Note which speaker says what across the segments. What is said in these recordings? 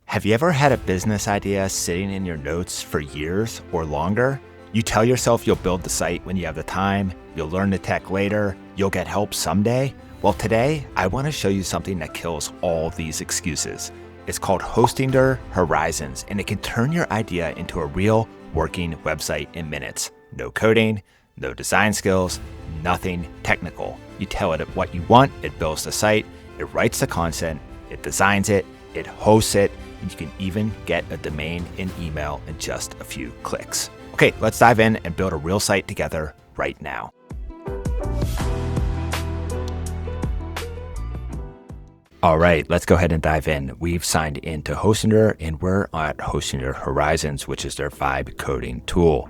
Speaker 1: Have you ever had a business idea sitting in your notes for years or longer? You tell yourself you'll build the site when you have the time, you'll learn the tech later, you'll get help someday. Well, today I want to show you something that kills all these excuses. It's called Hostinger Horizons, and it can turn your idea into a real working website in minutes. No coding, no design skills, nothing technical. You tell it what you want, it builds the site, it writes the content, it designs it, it hosts it, and you can even get a domain and email in just a few clicks. Okay, let's dive in and build a real site together right now. All right, let's go ahead and dive in. We've signed into Hostinger and we're at Hostinger Horizons, which is their vibe coding tool.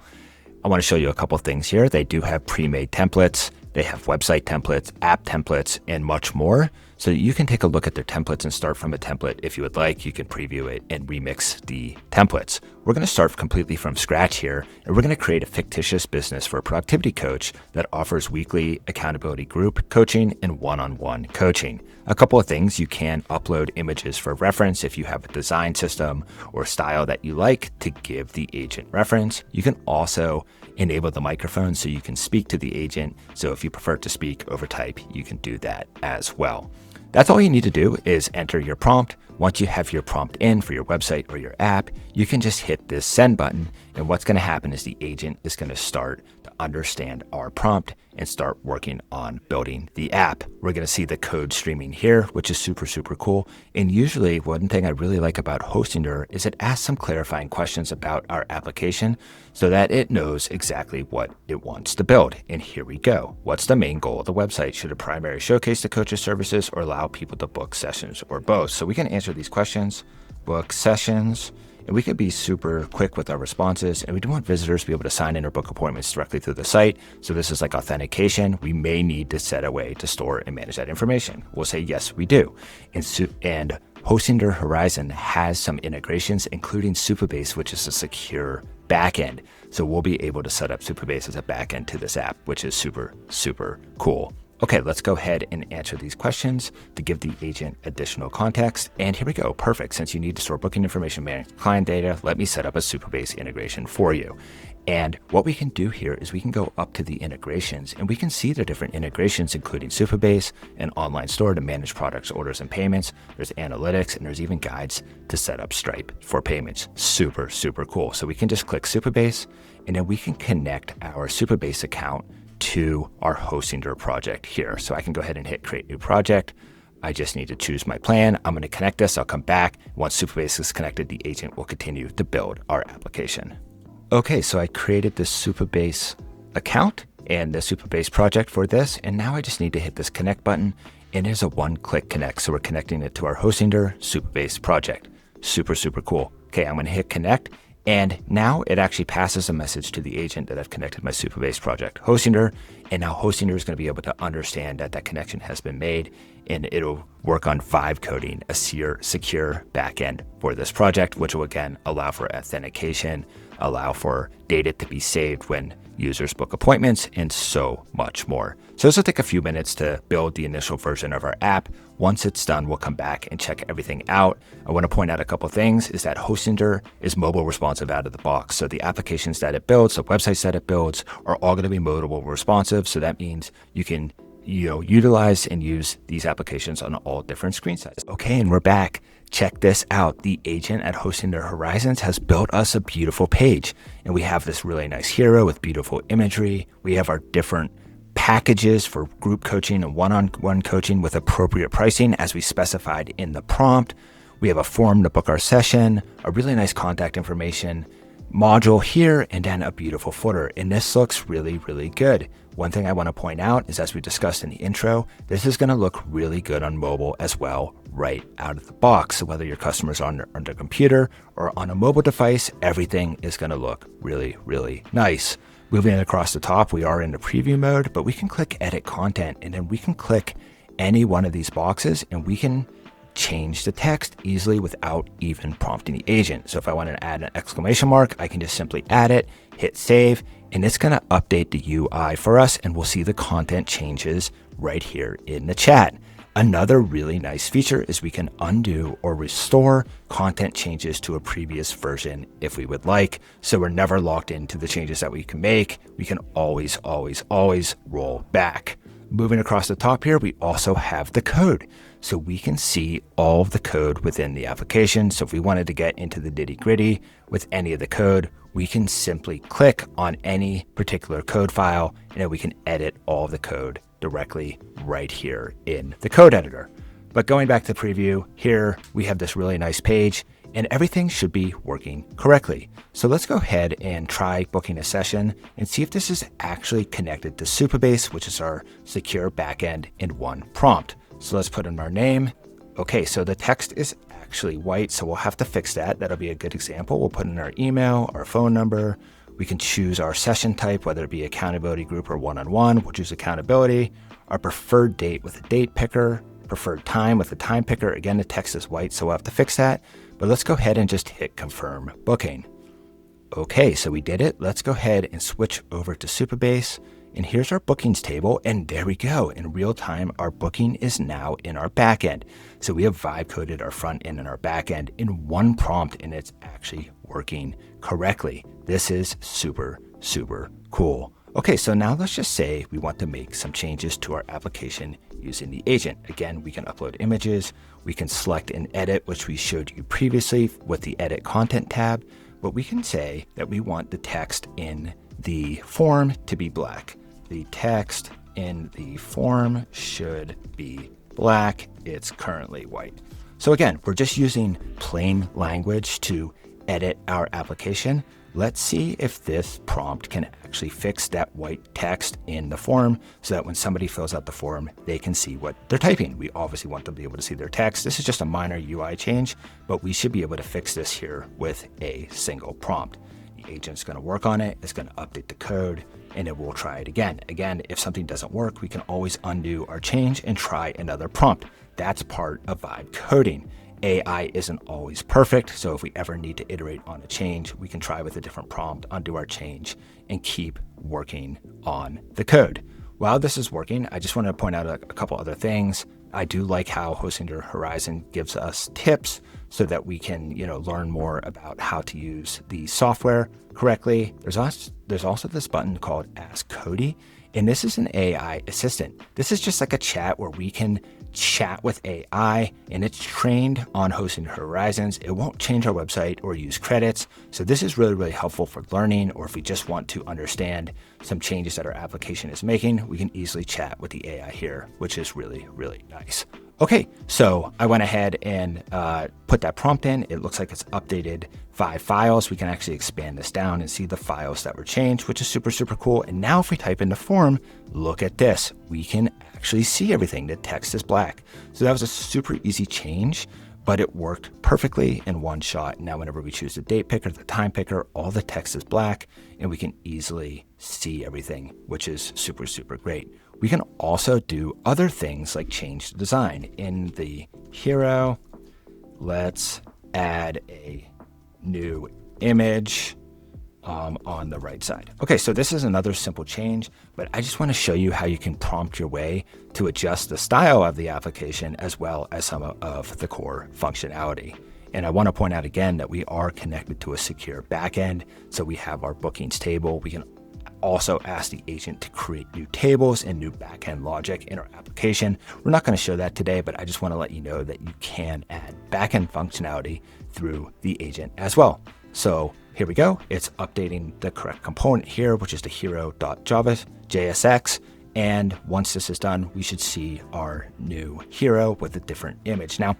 Speaker 1: I want to show you a couple things here. They do have pre-made templates. They have website templates, app templates, and much more. So you can take a look at their templates and start from a template if you would like. You can preview it and remix the templates. We're going to start completely from scratch here, and we're going to create a fictitious business for a productivity coach that offers weekly accountability group coaching and one-on-one coaching. A couple of things: you can upload images for reference if you have a design system or style that you like to give the agent reference. You can also enable the microphone so you can speak to the agent. So if you prefer to speak over type, you can do that as well. That's all you need to do is enter your prompt. Once you have your prompt in for your website or your app, you can just hit this send button. And what's going to happen is the agent is going to start to understand our prompt and start working on building the app. We're going to see the code streaming here, which is super, super cool. And usually one thing I really like about Hostinger is it asks some clarifying questions about our application so that it knows exactly what it wants to build. And here we go. What's the main goal of the website? Should it primarily showcase the coach's services or allow people to book sessions or both? So we can answer these questions, book sessions, and we can be super quick with our responses. And we do want visitors to be able to sign in or book appointments directly through the site. So this is like authentication. We may need to set a way to store and manage that information. We'll say, yes, we do. And Hostinger Horizon has some integrations, including Supabase, which is a secure backend. So we'll be able to set up Supabase as a backend to this app, which is super, super cool. Okay, let's go ahead and answer these questions to give the agent additional context. And here we go. Perfect. Since you need to store booking information, manage client data, let me set up a Supabase integration for you. And what we can do here is we can go up to the integrations and we can see the different integrations, including Supabase, an online store to manage products, orders, and payments. There's analytics, and there's even guides to set up Stripe for payments. Super, super cool. So we can just click Supabase, and then we can connect our Supabase account to our Hostinger project here. So I can go ahead and hit create new project. I just need to choose my plan. I'm going to connect this. I'll come back. Once Supabase is connected, the agent will continue to build our application. Okay, so I created this Supabase account and the Supabase project for this. And now I just need to hit this connect button, and there's a one-click connect. So we're connecting it to our Hostinger Supabase project. Super, super cool. Okay, I'm going to hit connect. And now it actually passes a message to the agent that I've connected my Supabase project, Hostinger. And now Hostinger is going to be able to understand that that connection has been made, and it'll work on vibe coding, a secure backend for this project, which will again allow for authentication, allow for data to be saved when users book appointments, and so much more. So this will take a few minutes to build the initial version of our app. Once it's done, we'll come back and check everything out. I want to point out a couple things is that Hostinger is mobile responsive out of the box. So the applications that it builds, the websites that it builds are all going to be mobile responsive. So that means you can utilize and use these applications on all different screen sizes. Okay, and we're back. Check this out. The agent at Hostinger Horizons has built us a beautiful page, and we have this really nice hero with beautiful imagery. We have our different packages for group coaching and one-on-one coaching with appropriate pricing as we specified in the prompt. We have a form to book our session, a really nice contact information module here, and then a beautiful footer. And this looks really, really good. One thing I want to point out is, as we discussed in the intro, this is going to look really good on mobile as well, right out of the box. So whether your customer's on their computer or on a mobile device, everything is going to look really, really nice. Moving across the top, we are in the preview mode, but we can click edit content, and then we can click any one of these boxes and we can change the text easily without even prompting the agent. So if I want to add an exclamation mark, I can just simply add it, hit save, and it's going to update the UI for us, and we'll see the content changes right here in the chat. Another really nice feature is we can undo or restore content changes to a previous version if we would like. So we're never locked into the changes that we can make. We can always roll back. Moving across the top here, we also have the code. So we can see all of the code within the application. So if we wanted to get into the nitty-gritty with any of the code, we can simply click on any particular code file and then we can edit all of the code directly right here in the code editor. But going back to the preview, here we have this really nice page and everything should be working correctly. So let's go ahead and try booking a session and see if this is actually connected to Supabase, which is our secure backend in one prompt. So let's put in our name. Okay, so the text is actually white, so we'll have to fix that. That'll be a good example. We'll put in our email, our phone number. We can choose our session type, whether it be accountability group or one-on-one. We'll choose accountability, our preferred date with a date picker, preferred time with a time picker. Again, the text is white, so we'll have to fix that. But let's go ahead and just hit confirm booking. Okay, so we did it. Let's go ahead and switch over to Supabase. And here's our bookings table. And there we go. In real time, our booking is now in our backend. So we have vibe coded our front end and our backend in one prompt, and it's actually working correctly. This is super cool. Okay, so now let's just say we want to make some changes to our application using the agent. Again, we can upload images. We can select and edit, which we showed you previously with the edit content tab. But we can say that we want the text in the form to be black. The text in the form should be black. It's currently white. So again, we're just using plain language to edit our application. Let's see if this prompt can actually fix that white text in the form so that when somebody fills out the form, they can see what they're typing. We obviously want them to be able to see their text. This is just a minor UI change, but we should be able to fix this here with a single prompt. The agent's going to work on it. It's going to update the code and it will try it again. Again, if something doesn't work, we can always undo our change and try another prompt. That's part of vibe coding. AI isn't always perfect, so if we ever need to iterate on a change, we can try with a different prompt, undo our change, and keep working on the code. While this is working, I just want to point out a couple other things. I do like how Hosting Under Horizon gives us tips so that we can, learn more about how to use the software correctly. There's also this button called Ask Cody, and this is an AI assistant. This is just like a chat where we can chat with AI, and it's trained on Hosting Horizons. It won't change our website or use credits. So this is really helpful for learning, or if we just want to understand some changes that our application is making, we can easily chat with the AI here, which is really nice. Okay, so I went ahead and put that prompt in. It looks like it's updated 5 files. We can actually expand this down and see the files that were changed, which is super cool. And now if we type in the form, look at this. We can actually see everything. The text is black. So that was a super easy change, but it worked perfectly in one shot. Now, whenever we choose the date picker, the time picker, all the text is black and we can easily see everything, which is super great. We can also do other things like change the design. In the hero, let's add a new image on the right side. Okay, so this is another simple change, but I just want to show you how you can prompt your way to adjust the style of the application as well as some of the core functionality. And I want to point out again that we are connected to a secure backend. So we have our bookings table. We can also ask the agent to create new tables and new backend logic in our application. We're not going to show that today, but I just want to let you know that you can add backend functionality through the agent as well. So here we go. It's updating the correct component here, which is the hero.jsx. And once this is done, we should see our new hero with a different image. Now,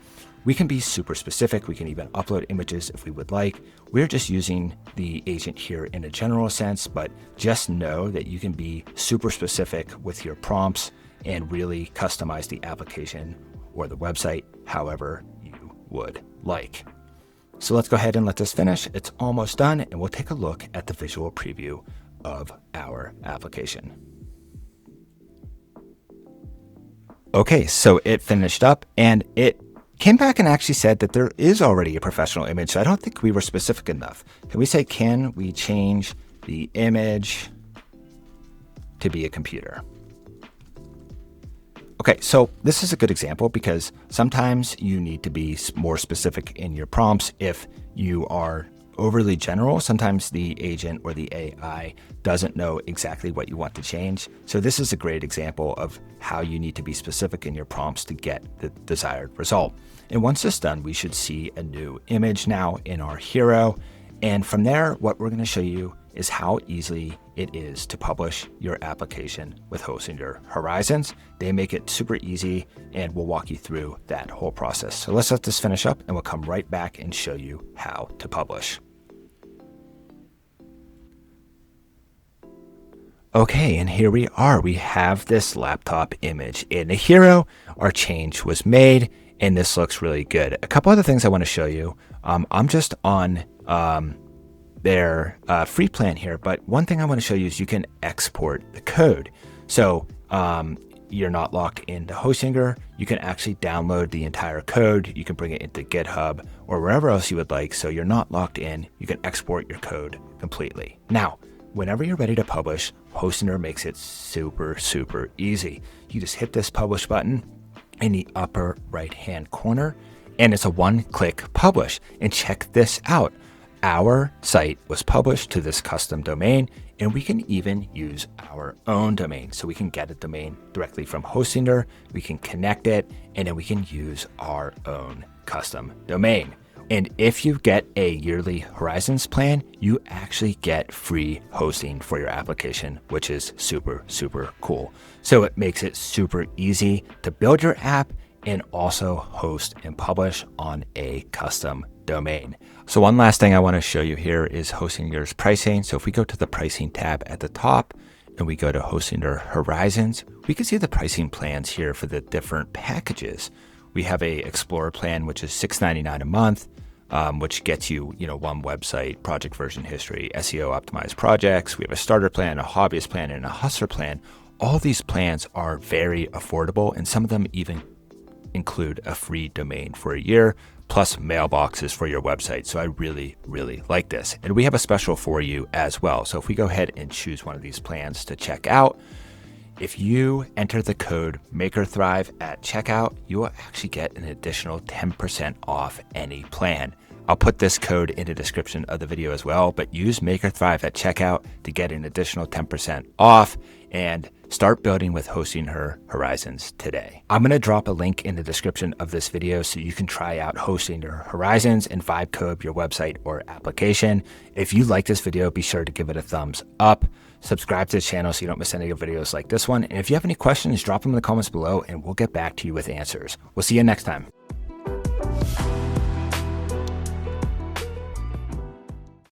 Speaker 1: we can be super specific. We can even upload images if we would like. We're just using the agent here in a general sense, but just know that you can be super specific with your prompts and really customize the application or the website however you would like. So let's go ahead and let this finish. It's almost done, and we'll take a look at the visual preview of our application. Okay, so it finished up and it came back and actually said that there is already a professional image. So I don't think we were specific enough. Can we say, can we change the image to be a computer? Okay, so this is a good example because sometimes you need to be more specific in your prompts. If you are overly general, sometimes the agent or the AI doesn't know exactly what you want to change. So this is a great example of how you need to be specific in your prompts to get the desired result. And once it's done, we should see a new image now in our hero. And from there, what we're going to show you is how easily it is to publish your application with Hostinger Horizons. They make it super easy, and we'll walk you through that whole process. So let's let this finish up, and we'll come right back and show you how to publish. Okay, and here we are. We have this laptop image in the hero. Our change was made, and this looks really good. A couple other things I want to show you. I'm just on their free plan here, but one thing I want to show you is you can export the code. So you're not locked into Hostinger. You can actually download the entire code. You can bring it into GitHub or wherever else you would like. So you're not locked in. You can export your code completely. Now, whenever you're ready to publish, Hostinger makes it super, super easy. You just hit this publish button in the upper right-hand corner, and it's a one-click publish. And check this out. Our site was published to this custom domain, and we can even use our own domain. So we can get a domain directly from Hostinger, we can connect it, and then we can use our own custom domain. And if you get a yearly Horizons plan, you actually get free hosting for your application, which is super, super cool. So it makes it super easy to build your app and also host and publish on a custom domain. So one last thing I want to show you here is Hostinger's pricing. So if we go to the pricing tab at the top and we go to Hostinger Horizons, we can see the pricing plans here for the different packages. We have a Explorer plan, which is $6.99 a month, which gets you, one website, project version history, SEO optimized projects. We have a starter plan, a hobbyist plan, and a hustler plan. All these plans are very affordable, and some of them even include a free domain for a year, plus mailboxes for your website. So I really, really like this. And we have a special for you as well. So if we go ahead and choose one of these plans to check out, if you enter the code MakerThrive at checkout, you will actually get an additional 10% off any plan. I'll put this code in the description of the video as well, but use MakerThrive at checkout to get an additional 10% off and start building with Hostinger Horizons today. I'm going to drop a link in the description of this video so you can try out Hostinger Horizons and vibe code your website or application. If you like this video, be sure to give it a thumbs up. Subscribe to the channel so you don't miss any of videos like this one. And if you have any questions, drop them in the comments below and we'll get back to you with answers. We'll see you next time.